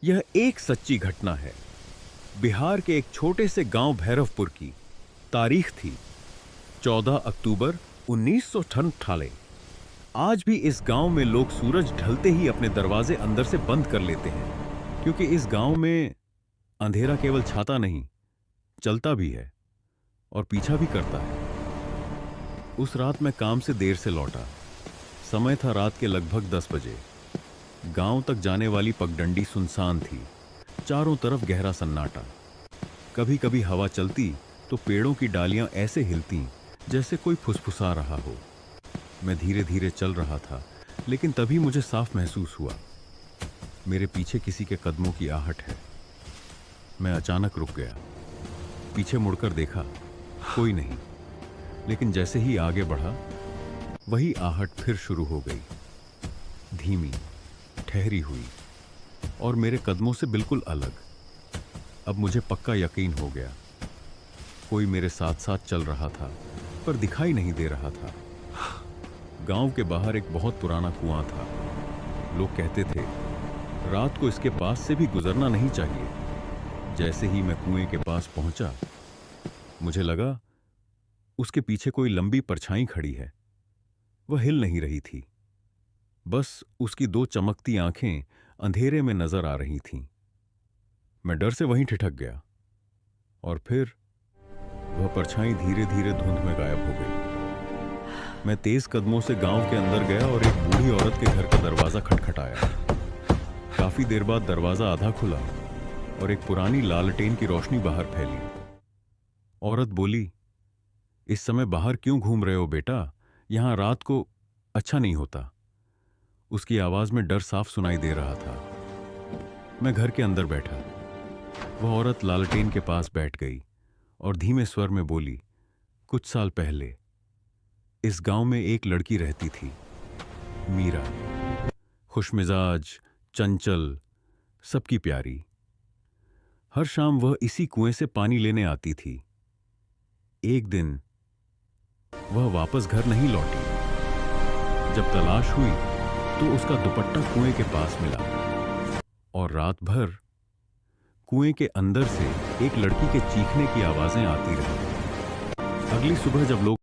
यह एक सच्ची घटना है। बिहार के एक छोटे से गांव भैरवपुर की। तारीख थी 14 अक्टूबर 1998। आज भी इस गांव में लोग सूरज ढलते ही अपने दरवाजे अंदर से बंद कर लेते हैं, क्योंकि इस गांव में अंधेरा केवल छाता नहीं, चलता भी है और पीछा भी करता है। उस रात मैं काम से देर से लौटा। समय था रात के लगभग 10 बजे। गांव तक जाने वाली पगडंडी सुनसान थी। चारों तरफ गहरा सन्नाटा। कभी कभी हवा चलती तो पेड़ों की डालियां ऐसे हिलती जैसे कोई फुसफुसा रहा हो। मैं धीरे धीरे चल रहा था, लेकिन तभी मुझे साफ महसूस हुआ मेरे पीछे किसी के कदमों की आहट है। मैं अचानक रुक गया। पीछे मुड़कर देखा, कोई नहीं। लेकिन जैसे ही आगे बढ़ा, वही आहट फिर शुरू हो गई, धीमी, ठहरी हुई और मेरे कदमों से बिल्कुल अलग। अब मुझे पक्का यकीन हो गया, कोई मेरे साथ साथ चल रहा था, पर दिखाई नहीं दे रहा था। गांव के बाहर एक बहुत पुराना कुआं था। लोग कहते थे रात को इसके पास से भी गुजरना नहीं चाहिए। जैसे ही मैं कुएं के पास पहुंचा, मुझे लगा उसके पीछे कोई लंबी परछाई खड़ी है। वह हिल नहीं रही थी, बस उसकी दो चमकती आंखें अंधेरे में नजर आ रही थीं। मैं डर से वहीं ठिठक गया और फिर वह परछाई धीरे धीरे धुंध में गायब हो गई। मैं तेज कदमों से गांव के अंदर गया और एक बूढ़ी औरत के घर का दरवाजा खटखटाया। काफी देर बाद दरवाजा आधा खुला और एक पुरानी लालटेन की रोशनी बाहर फैली। औरत बोली, इस समय बाहर क्यों घूम रहे हो बेटा? यहां रात को अच्छा नहीं होता। उसकी आवाज में डर साफ सुनाई दे रहा था। मैं घर के अंदर बैठा। वह औरत लालटेन के पास बैठ गई और धीमे स्वर में बोली, कुछ साल पहले इस गांव में एक लड़की रहती थी, मीरा। खुशमिजाज, चंचल, सबकी प्यारी। हर शाम वह इसी कुएं से पानी लेने आती थी। एक दिन वह वापस घर नहीं लौटी। जब तलाश हुई तो उसका दुपट्टा कुएं के पास मिला और रात भर कुएं के अंदर से एक लड़की के चीखने की आवाजें आती रहीं। अगली सुबह जब लोग